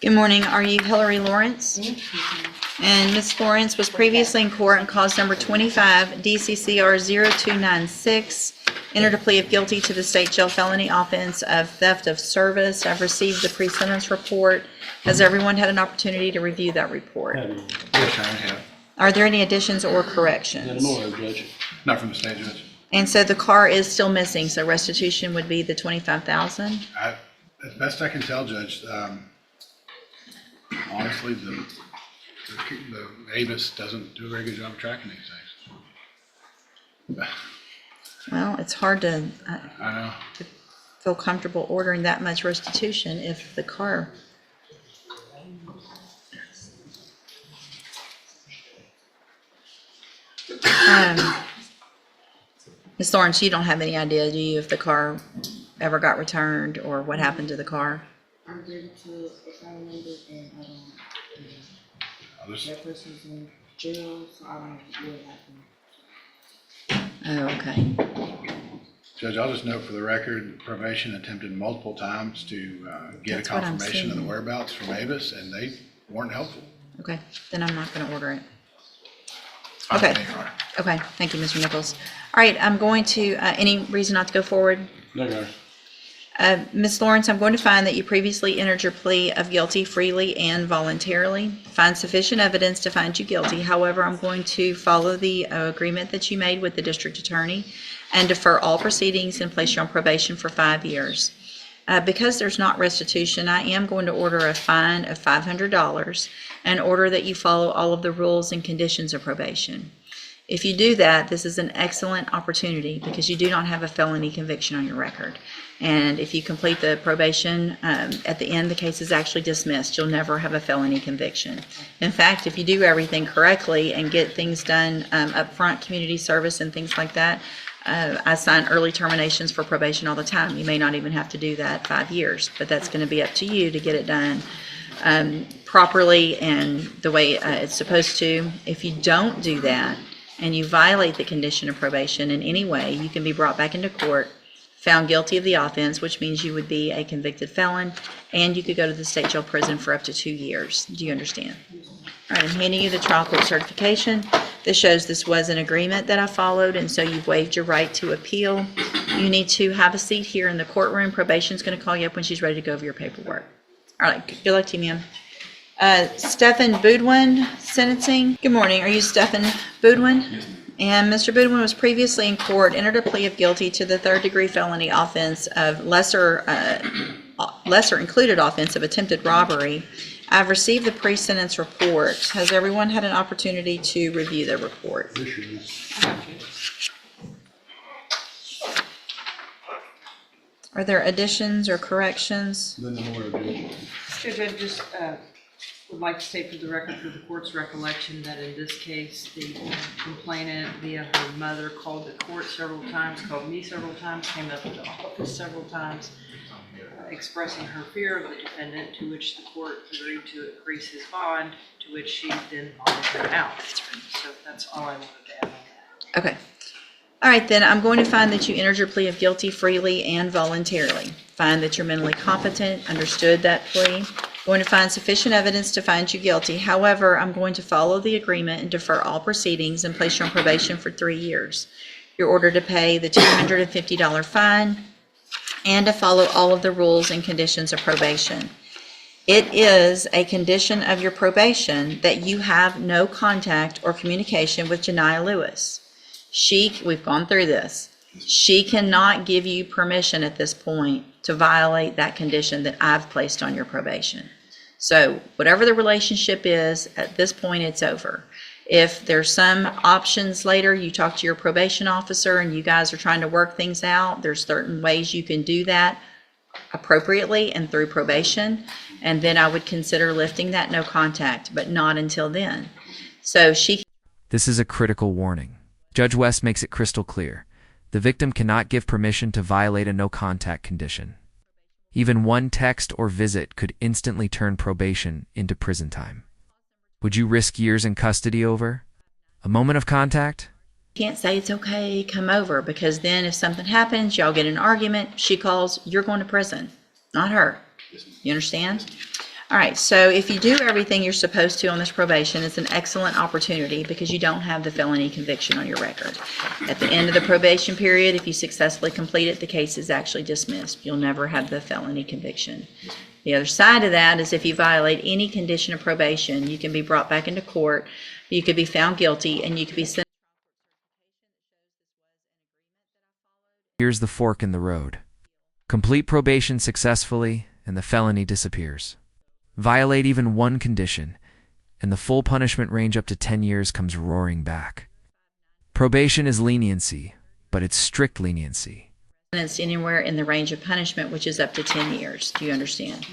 Good morning. Are you Hillary Lawrence? And Ms. Lawrence was previously in court on cause number 25 DCCR 0296. Entered a plea of guilty to the state jail felony offense of theft of service. I've received the pre-sentence report. Has everyone had an opportunity to review that report? Yes, I have. Are there any additions or corrections? No, Judge. Not from the state judge. And so the car is still missing, so restitution would be the $25,000? As best I can tell, Judge, honestly, the Avis doesn't do a very good job of tracking these things. Well, it's hard to I know. feel comfortable ordering that much restitution if the car... Ms. Lawrence, you don't have any idea, do you, if the car ever got returned or what happened to the car? I gave it to a family member and that person's in jail, so I don't know what happened. Oh, okay. Judge, I'll just note for the record, probation attempted multiple times to get That's a what I'm confirmation of the seeing. whereabouts from Avis, and they weren't helpful. Okay, then I'm not going to order it. It's fine Okay. with me, Your Honor. Okay, thank you, Mr. Nichols. All right, I'm going to, any reason not to go forward? No, Your Honor. Ms. Lawrence, I'm going to find that you previously entered your plea of guilty freely and voluntarily. Find sufficient evidence to find you guilty. However, I'm going to follow the agreement that you made with the district attorney and defer all proceedings and place you on probation for 5 years. Because there's not restitution, I am going to order a fine of $500 and order that you follow all of the rules and conditions of probation. If you do that, this is an excellent opportunity because you do not have a felony conviction on your record. And if you complete the probation, at the end, the case is actually dismissed. You'll never have a felony conviction. In fact, if you do everything correctly and get things done up front, community service and things like that, I sign early terminations for probation all the time. You may not even have to do that 5 years, but that's going to be up to you to get it done properly and the way it's supposed to. If you don't do that and you violate the condition of probation in any way, you can be brought back into court, found guilty of the offense, which means you would be a convicted felon, and you could go to the state jail prison for up to 2 years. Do you understand? All right, I'm handing you the trial court certification. This shows this was an agreement that I followed, and so you've waived your right to appeal. You need to have a seat here in the courtroom. Probation's going to call you up when she's ready to go over your paperwork. All right, good luck to you, ma'am. Stephen Boudwin, sentencing. Good morning. Are you Stephen Boudwin? Yes, ma'am. And Mr. Boudwin was previously in court, entered a plea of guilty to the third-degree felony offense of lesser included offense of attempted robbery. I've received the pre-sentence report. Has everyone had an opportunity to review the report? Are there additions or corrections? Judge, I just would like to state for the record, for the court's recollection, that in this case, the complainant via her mother called the court several times, called me several times, came up to the office several times, expressing her fear of the defendant, to which the court agreed to increase his bond, to which she then bonded her out. So that's all I wanted to add on that. Okay. All right, then I'm going to find that you entered your plea of guilty freely and voluntarily. Find that you're mentally competent, understood that plea. Going to find sufficient evidence to find you guilty. However, I'm going to follow the agreement and defer all proceedings and place you on probation for 3 years. You're ordered to pay the $250 fine and to follow all of the rules and conditions of probation. It is a condition of your probation that you have no contact or communication with Janiyah Lewis. We've gone through this. She cannot give you permission at this point to violate that condition that I've placed on your probation. So whatever the relationship is, at this point it's over. If there's some options later, you talk to your probation officer and you guys are trying to work things out, there's certain ways you can do that appropriately and through probation, and then I would consider lifting that no contact, but not until then. So This is a critical warning. Judge West makes it crystal clear. The victim cannot give permission to violate a no-contact condition. Even one text or visit could instantly turn probation into prison time. Would you risk years in custody over a moment of contact? can't say it's okay, come over, because then if something happens, y'all get in an argument, she calls, you're going to prison, not her. You understand? All right, so if you do everything you're supposed to on this probation, it's an excellent opportunity because you don't have the felony conviction on your record. At the end of the probation period, if you successfully complete it, the case is actually dismissed. You'll never have the felony conviction. The other side of that is if you violate any condition of probation, you can be brought back into court, you could be found guilty, and you could be sent. Here's the fork in the road. Complete probation successfully, and the felony disappears. Violate even one condition, and the full punishment range up to 10 years comes roaring back. Probation is leniency, but it's strict leniency. It's anywhere in the range of punishment, which is up to 10 years. Do you understand?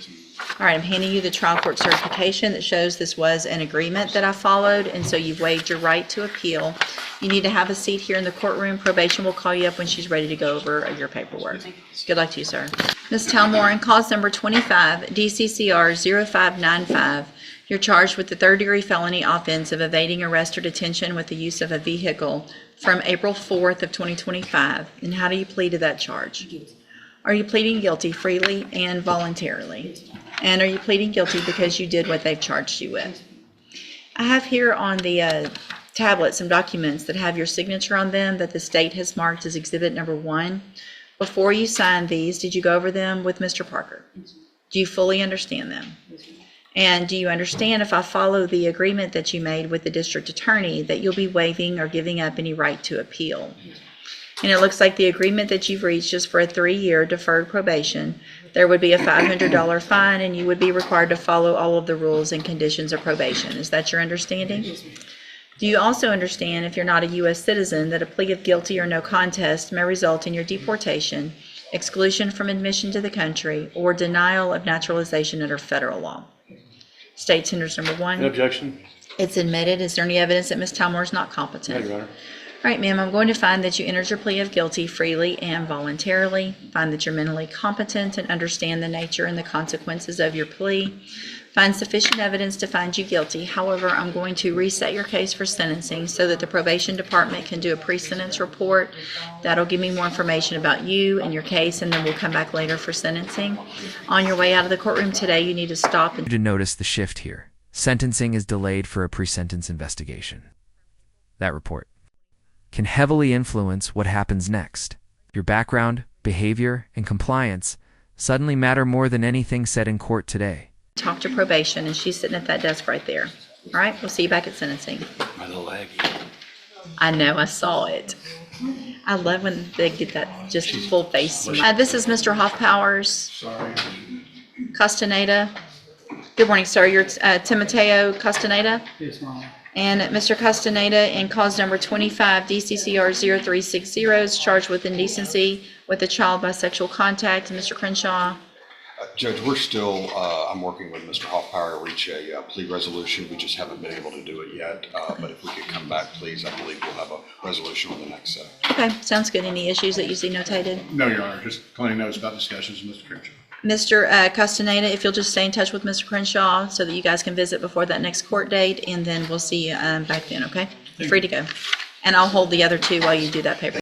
All right, I'm handing you the trial court certification that shows this was an agreement that I followed, and so you've waived your right to appeal. You need to have a seat here in the courtroom. Probation will call you up when she's ready to go over your paperwork. Good luck to you, sir. Ms. Talmore, in cause number 25, DCCR 0595, you're charged with the third-degree felony offense of evading arrest or detention with the use of a vehicle from April 4th of 2025. And how do you plead to that charge? Are you pleading guilty freely and voluntarily? And are you pleading guilty because you did what they've charged you with? I have here on the tablet some documents that have your signature on them that the state has marked as exhibit number 1. Before you signed these, did you go over them with Mr. Parker? Do you fully understand them? And do you understand, if I follow the agreement that you made with the district attorney, that you'll be waiving or giving up any right to appeal? And it looks like the agreement that you've reached is for a 3-year deferred probation. There would be a $500 fine, and you would be required to follow all of the rules and conditions of probation. Is that your understanding? Do you also understand, if you're not a U.S. citizen, that a plea of guilty or no contest may result in your deportation, exclusion from admission to the country, or denial of naturalization under federal law? State tenders number 1. No objection. It's admitted. Is there any evidence that Ms. Talmore is not competent? No, Your Honor. All right, ma'am, I'm going to find that you entered your plea of guilty freely and voluntarily, find that you're mentally competent and understand the nature and the consequences of your plea, find sufficient evidence to find you guilty. However, I'm going to reset your case for sentencing so that the probation department can do a pre-sentence report. That'll give me more information about you and your case, and then we'll come back later for sentencing. On your way out of the courtroom today, you need to stop and To notice the shift here. Sentencing is delayed for a pre-sentence investigation. That report can heavily influence what happens next. Your background, behavior, and compliance suddenly matter more than anything said in court today. talk to probation, and she's sitting at that desk right there. All right, we'll see you back at sentencing. My little Aggie. I know, I saw it. I love when they get that just full face. This is Mr. Hoffpowers. Castaneda. Good morning, sir. You're Timoteo Castaneda? Yes, Mom. And Mr. Castaneda, in cause number 25, DCCR 0360, is charged with indecency with a child by sexual contact. Mr. Crenshaw. Judge, we're still, I'm working with Mr. Hoffpower to reach a plea resolution. We just haven't been able to do it yet. But if we could come back, please, I believe we'll have a resolution on the next set. Okay, sounds good. Any issues that you see notated? No, Your Honor, just plain notes about discussions with Mr. Crenshaw. Mr. Castaneda, if you'll just stay in touch with Mr. Crenshaw so that you guys can visit before that next court date, and then we'll see you back then, okay? You're free to go. And I'll hold the other two while you do that paper.